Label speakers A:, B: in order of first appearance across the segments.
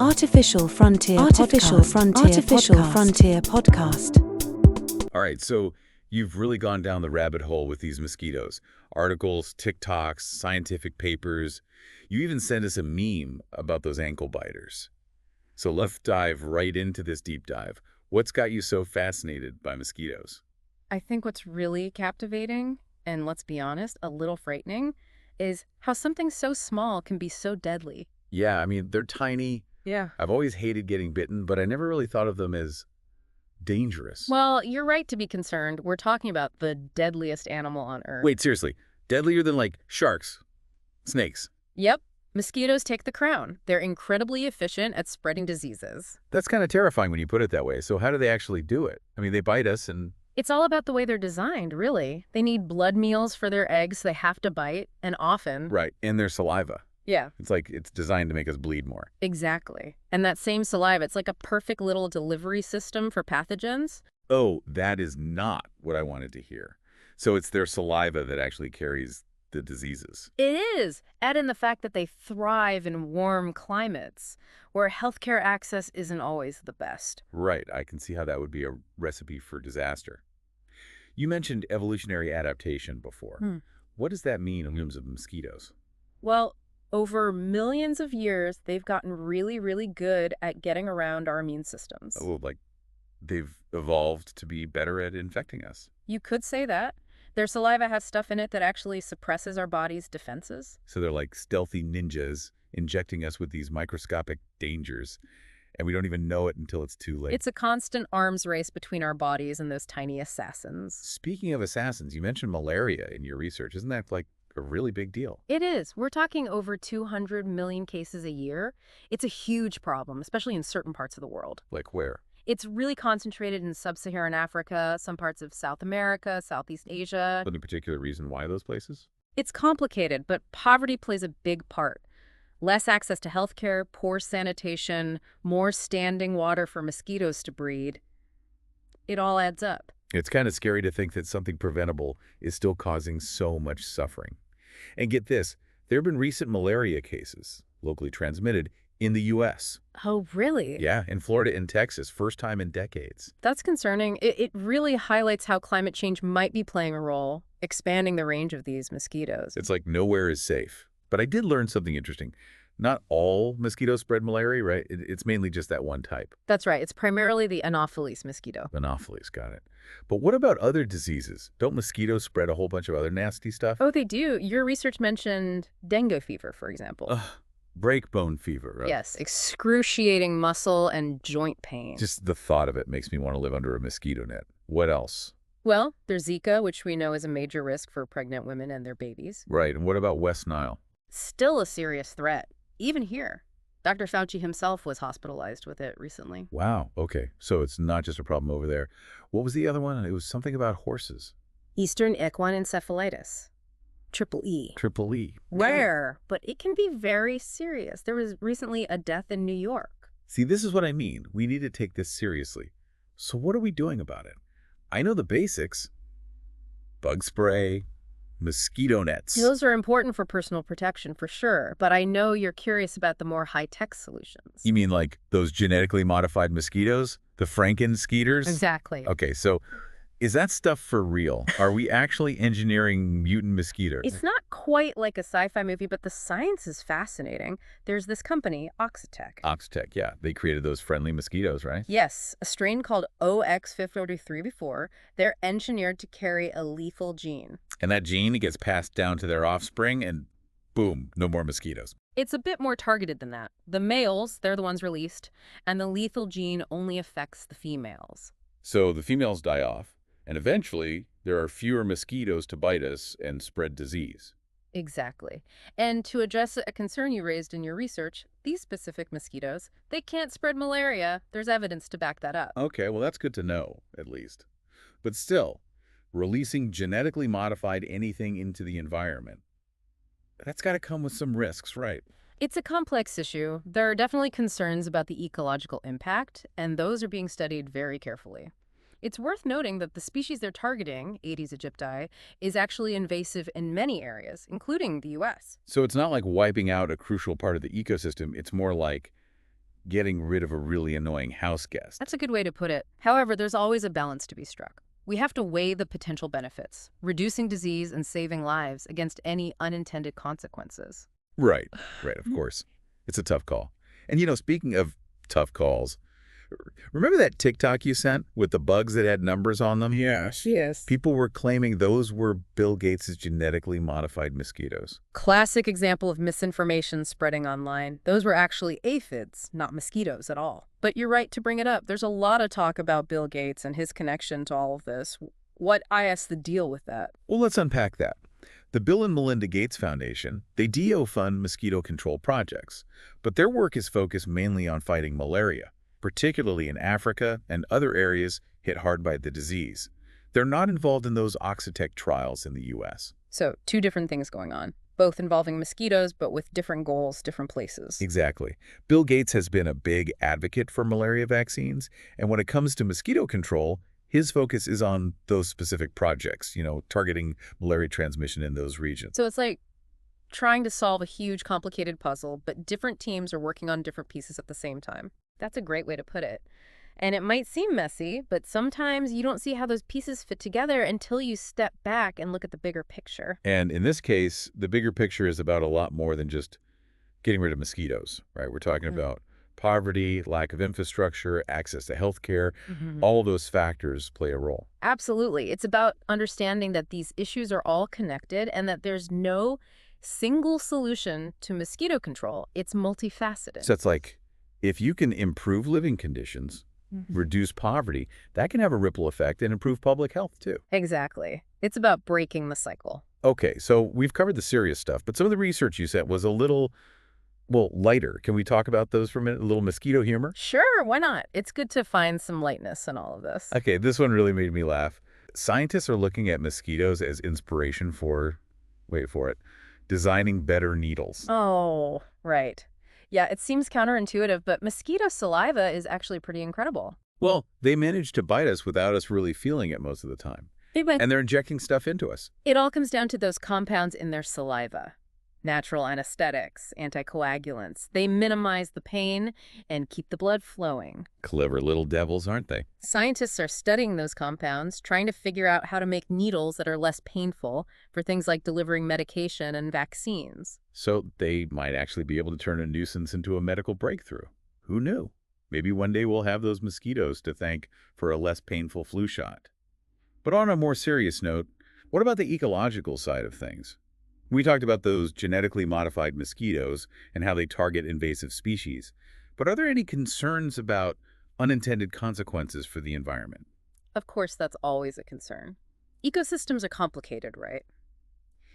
A: Artificial Frontier Podcast.
B: All right, so you've really gone down the rabbit hole with these mosquitoes. Articles, TikToks, scientific papers. You even sent us a meme about those ankle biters. So let's dive right into this deep dive. What's got you so fascinated by mosquitoes?
C: I think what's really captivating, and let's be honest, a little frightening, is how something so small can be so deadly.
B: Yeah, I mean, they're tiny.
C: Yeah.
B: I've always hated getting bitten, but I never really thought of them as dangerous.
C: Well, you're right to be concerned. We're talking about the deadliest animal on Earth.
B: Wait, seriously, deadlier than like sharks, snakes?
C: Yep. Mosquitoes take the crown. They're incredibly efficient at spreading diseases.
B: That's kind of terrifying when you put it that way. So how do they actually do it? I mean, they bite us and...
C: It's all about the way they're designed, really. They need blood meals for their eggs. They have to bite, and often...
B: Right, and their saliva.
C: Yeah.
B: It's like it's designed to make us bleed more.
C: Exactly. And that same saliva, it's like a perfect little delivery system for pathogens.
B: Oh, that is not what I wanted to hear. So it's their saliva that actually carries the diseases.
C: It is. Add in the fact that they thrive in warm climates, where healthcare access isn't always the best.
B: Right, I can see how that would be a recipe for disaster. You mentioned evolutionary adaptation before. What does that mean in terms of mosquitoes?
C: Well, over millions of years, they've gotten really, really good at getting around our immune systems.
B: Oh, like they've evolved to be better at infecting us.
C: You could say that. Their saliva has stuff in it that actually suppresses our body's defenses.
B: So they're like stealthy ninjas injecting us with these microscopic dangers, and we don't even know it until it's too late.
C: It's a constant arms race between our bodies and those tiny assassins.
B: Speaking of assassins, you mentioned malaria in your research. Isn't that like a really big deal?
C: It is. We're talking over 200 million cases a year. It's a huge problem, especially in certain parts of the world.
B: Like where?
C: It's really concentrated in sub-Saharan Africa, some parts of South America, Southeast Asia.
B: Any particular reason why those places?
C: It's complicated, but poverty plays a big part. Less access to healthcare, poor sanitation, more standing water for mosquitoes to breed. It all adds up.
B: It's kind of scary to think that something preventable is still causing so much suffering. And get this, there have been recent malaria cases, locally transmitted, in the U.S.
C: Oh, really?
B: Yeah, in Florida and Texas, first time in decades.
C: That's concerning. It really highlights how climate change might be playing a role, expanding the range of these mosquitoes.
B: It's like nowhere is safe. But I did learn something interesting. Not all mosquitoes spread malaria, right? It's mainly just that one type.
C: That's right. It's primarily the Anopheles mosquito.
B: Anopheles, got it. But what about other diseases? Don't mosquitoes spread a whole bunch of other nasty stuff?
C: Oh, they do. Your research mentioned dengue fever, for example.
B: Breakbone fever, right?
C: Yes, excruciating muscle and joint pain.
B: Just the thought of it makes me want to live under a mosquito net. What else?
C: Well, there's Zika, which we know is a major risk for pregnant women and their babies.
B: Right, and what about West Nile?
C: Still a serious threat, even here. Dr. Fauci himself was hospitalized with it recently.
B: Wow, okay. So it's not just a problem over there. What was the other one? It was something about horses.
C: Eastern equine encephalitis. Triple E.
B: Triple E.
C: Rare, but it can be very serious. There was recently a death in New York.
B: See, this is what I mean. We need to take this seriously. So what are we doing about it? I know the basics. Bug spray, mosquito nets.
C: Those are important for personal protection, for sure, but I know you're curious about the more high-tech solutions.
B: You mean like those genetically modified mosquitoes? The Franken-skeeters?
C: Exactly.
B: Okay, so is that stuff for real? Are we actually engineering mutant mosquitoes?
C: It's not quite like a sci-fi movie, but the science is fascinating. There's this company, Oxitec.
B: Oxitec, yeah. They created those friendly mosquitoes, right?
C: Yes, a strain called OX543 They're engineered to carry a lethal gene.
B: And that gene gets passed down to their offspring and boom, no more mosquitoes.
C: It's a bit more targeted than that. The males, they're the ones released, and the lethal gene only affects the females.
B: So the females die off. And eventually, there are fewer mosquitoes to bite us and spread disease.
C: Exactly. And to address a concern you raised in your research, these specific mosquitoes, they can't spread malaria. There's evidence to back that up.
B: Okay, well, that's good to know, at least. But still, releasing genetically modified anything into the environment, that's got to come with some risks, right?
C: It's a complex issue. There are definitely concerns about the ecological impact, and those are being studied very carefully. It's worth noting that the species they're targeting, Aedes aegypti, is actually invasive in many areas, including the U.S.
B: So it's not like wiping out a crucial part of the ecosystem. It's more like getting rid of a really annoying house guest.
C: That's a good way to put it. However, there's always a balance to be struck. We have to weigh the potential benefits, reducing disease and saving lives against any unintended consequences.
B: Right, of course. It's a tough call. And speaking of tough calls, remember that TikTok you sent with the bugs that had numbers on them?
D: Yes.
C: Yes.
B: People were claiming those were Bill Gates' genetically modified mosquitoes.
C: Classic example of misinformation spreading online. Those were actually aphids, not mosquitoes at all. But you're right to bring it up. There's a lot of talk about Bill Gates and his connection to all of this. What is the deal with that?
B: Well, let's unpack that. The Bill and Melinda Gates Foundation, they fund mosquito control projects, but their work is focused mainly on fighting malaria, particularly in Africa and other areas hit hard by the disease. They're not involved in those Oxitec trials in the U.S.
C: So, two different things going on, both involving mosquitoes, but with different goals, different places.
B: Exactly. Bill Gates has been a big advocate for malaria vaccines, and when it comes to mosquito control, his focus is on those specific projects, targeting malaria transmission in those regions.
C: So it's like trying to solve a huge, complicated puzzle, but different teams are working on different pieces at the same time. That's a great way to put it. And it might seem messy, but sometimes you don't see how those pieces fit together until you step back and look at the bigger picture.
B: And in this case, the bigger picture is about a lot more than just getting rid of mosquitoes, right? We're talking about poverty, lack of infrastructure, access to health care. All of those factors play a role.
C: Absolutely. It's about understanding that these issues are all connected and that there's no single solution to mosquito control. It's multifaceted.
B: So it's like, if you can improve living conditions, reduce poverty, that can have a ripple effect and improve public health too.
C: Exactly. It's about breaking the cycle.
B: Okay, so we've covered the serious stuff, but some of the research you sent was a little, lighter. Can we talk about those for a minute? A little mosquito humor?
C: Sure, why not? It's good to find some lightness in all of this.
B: Okay, this one really made me laugh. Scientists are looking at mosquitoes as inspiration for, wait for it, designing better needles.
C: Oh, right. Yeah, it seems counterintuitive, but mosquito saliva is actually pretty incredible.
B: Well, they manage to bite us without us really feeling it most of the time. And they're injecting stuff into us.
C: It all comes down to those compounds in their saliva. Natural anesthetics, anticoagulants. They minimize the pain and keep the blood flowing.
B: Clever little devils, aren't they?
C: Scientists are studying those compounds, trying to figure out how to make needles that are less painful for things like delivering medication and vaccines.
B: So they might actually be able to turn a nuisance into a medical breakthrough. Who knew? Maybe one day we'll have those mosquitoes to thank for a less painful flu shot. But on a more serious note, what about the ecological side of things? We talked about those genetically modified mosquitoes and how they target invasive species. But are there any concerns about unintended consequences for the environment?
C: Of course, that's always a concern. Ecosystems are complicated, right?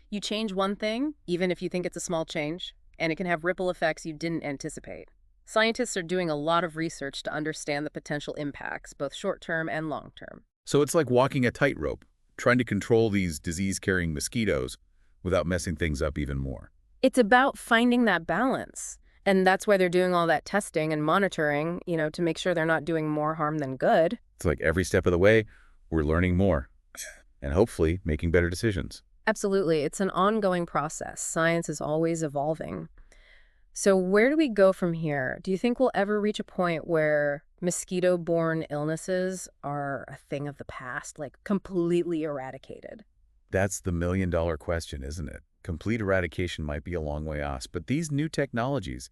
C: You change one thing, even if you think it's a small change, and it can have ripple effects you didn't anticipate. Scientists are doing a lot of research to understand the potential impacts, both short-term and long-term.
B: So it's like walking a tightrope, trying to control these disease-carrying mosquitoes without messing things up even more.
C: It's about finding that balance. And that's why they're doing all that testing and monitoring, to make sure they're not doing more harm than good.
B: It's like every step of the way, we're learning more and hopefully making better decisions.
C: Absolutely. It's an ongoing process. Science is always evolving. So where do we go from here? Do you think we'll ever reach a point where mosquito-borne illnesses are a thing of the past, like completely eradicated?
B: That's the million-dollar question, isn't it? Complete eradication might be a long way off, but these new technologies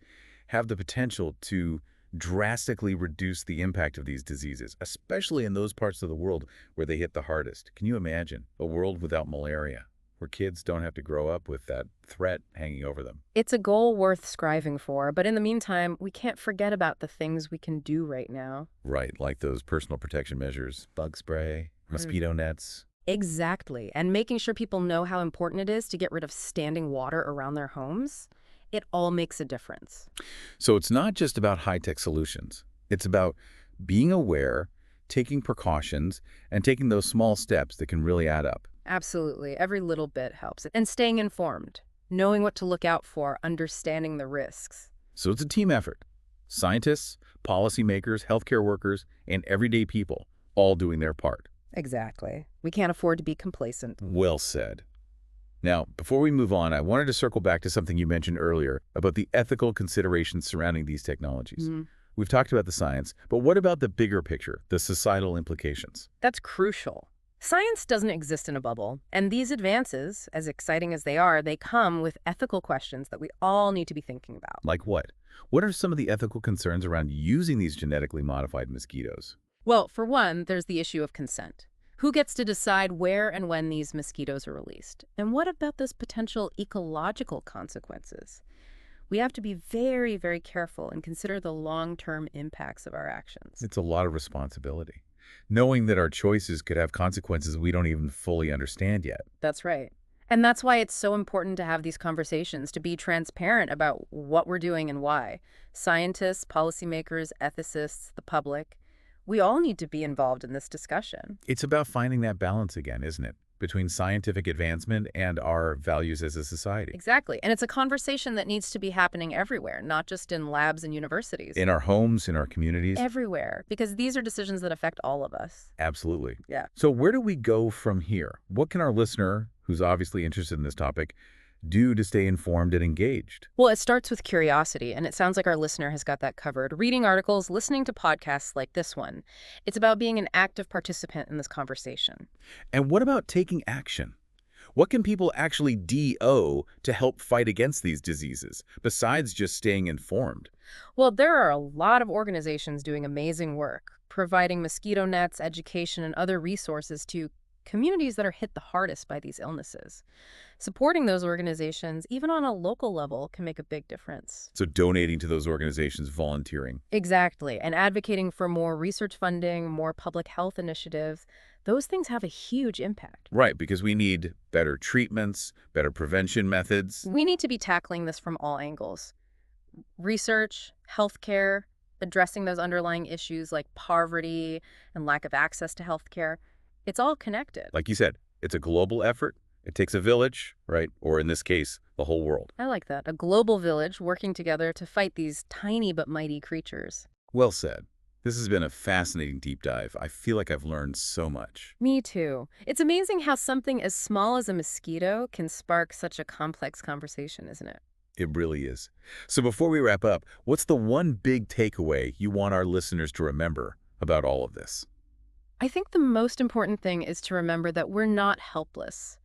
B: have the potential to drastically reduce the impact of these diseases, especially in those parts of the world where they hit the hardest. Can you imagine a world without malaria, where kids don't have to grow up with that threat hanging over them?
C: It's a goal worth striving for, but in the meantime, we can't forget about the things we can do right now.
B: Right, like those personal protection measures, bug spray, mosquito nets.
C: Exactly. And making sure people know how important it is to get rid of standing water around their homes. It all makes a difference.
B: So it's not just about high-tech solutions. It's about being aware, taking precautions, and taking those small steps that can really add up.
C: Absolutely. Every little bit helps. And staying informed, knowing what to look out for, understanding the risks.
B: So it's a team effort. Scientists, policymakers, healthcare workers, and everyday people all doing their part.
C: Exactly. We can't afford to be complacent.
B: Well said. Now, before we move on, I wanted to circle back to something you mentioned earlier about the ethical considerations surrounding these technologies. We've talked about the science, but what about the bigger picture, the societal implications?
C: That's crucial. Science doesn't exist in a bubble, and these advances, as exciting as they are, they come with ethical questions that we all need to be thinking about.
B: Like what? What are some of the ethical concerns around using these genetically modified mosquitoes?
C: Well, for one, there's the issue of consent. Who gets to decide where and when these mosquitoes are released? And what about those potential ecological consequences? We have to be very, very careful and consider the long-term impacts of our actions.
B: It's a lot of responsibility, knowing that our choices could have consequences we don't even fully understand yet.
C: That's right. And that's why it's so important to have these conversations, to be transparent about what we're doing and why. Scientists, policymakers, ethicists, the public, we all need to be involved in this discussion.
B: It's about finding that balance again, isn't it? Between scientific advancement and our values as a society.
C: Exactly. And it's a conversation that needs to be happening everywhere, not just in labs and universities.
B: In our homes, in our communities.
C: Everywhere, because these are decisions that affect all of us.
B: Absolutely.
C: Yeah.
B: So where do we go from here? What can our listener, who's obviously interested in this topic, do to stay informed and engaged?
C: Well, it starts with curiosity, and it sounds like our listener has got that covered. Reading articles, listening to podcasts like this one. It's about being an active participant in this conversation.
B: And what about taking action? What can people actually do to help fight against these diseases, besides just staying informed?
C: Well, there are a lot of organizations doing amazing work, providing mosquito nets, education, and other resources to communities that are hit the hardest by these illnesses. Supporting those organizations, even on a local level, can make a big difference.
B: So donating to those organizations, volunteering.
C: Exactly. And advocating for more research funding, more public health initiatives, those things have a huge impact.
B: Right, because we need better treatments, better prevention methods.
C: We need to be tackling this from all angles. Research, healthcare, addressing those underlying issues like poverty and lack of access to healthcare. It's all connected.
B: Like you said, it's a global effort. It takes a village, right? Or in this case, the whole world.
C: I like that. A global village working together to fight these tiny but mighty creatures.
B: Well said. This has been a fascinating deep dive. I feel like I've learned so much.
C: Me too. It's amazing how something as small as a mosquito can spark such a complex conversation, isn't it?
B: It really is. So before we wrap up, what's the one big takeaway you want our listeners to remember about all of this?
C: I think the most important thing is to remember that we're not helpless.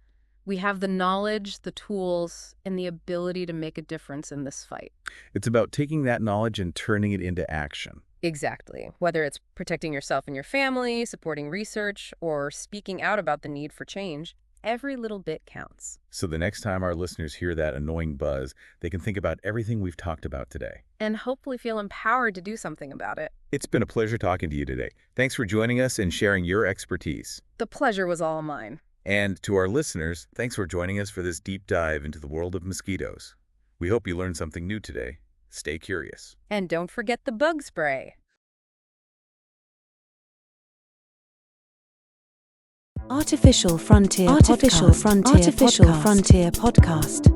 C: We have the knowledge, the tools, and the ability to make a difference in this fight.
B: It's about taking that knowledge and turning it into action.
C: Exactly. Whether it's protecting yourself and your family, supporting research, or speaking out about the need for change, every little bit counts.
B: So the next time our listeners hear that annoying buzz, they can think about everything we've talked about today.
C: And hopefully feel empowered to do something about it.
B: It's been a pleasure talking to you today. Thanks for joining us and sharing your expertise.
C: The pleasure was all mine.
B: And to our listeners, thanks for joining us for this deep dive into the world of mosquitoes. We hope you learned something new today. Stay curious.
C: And don't forget the bug spray.
A: Artificial Frontier Podcast. Artificial Frontier Podcast.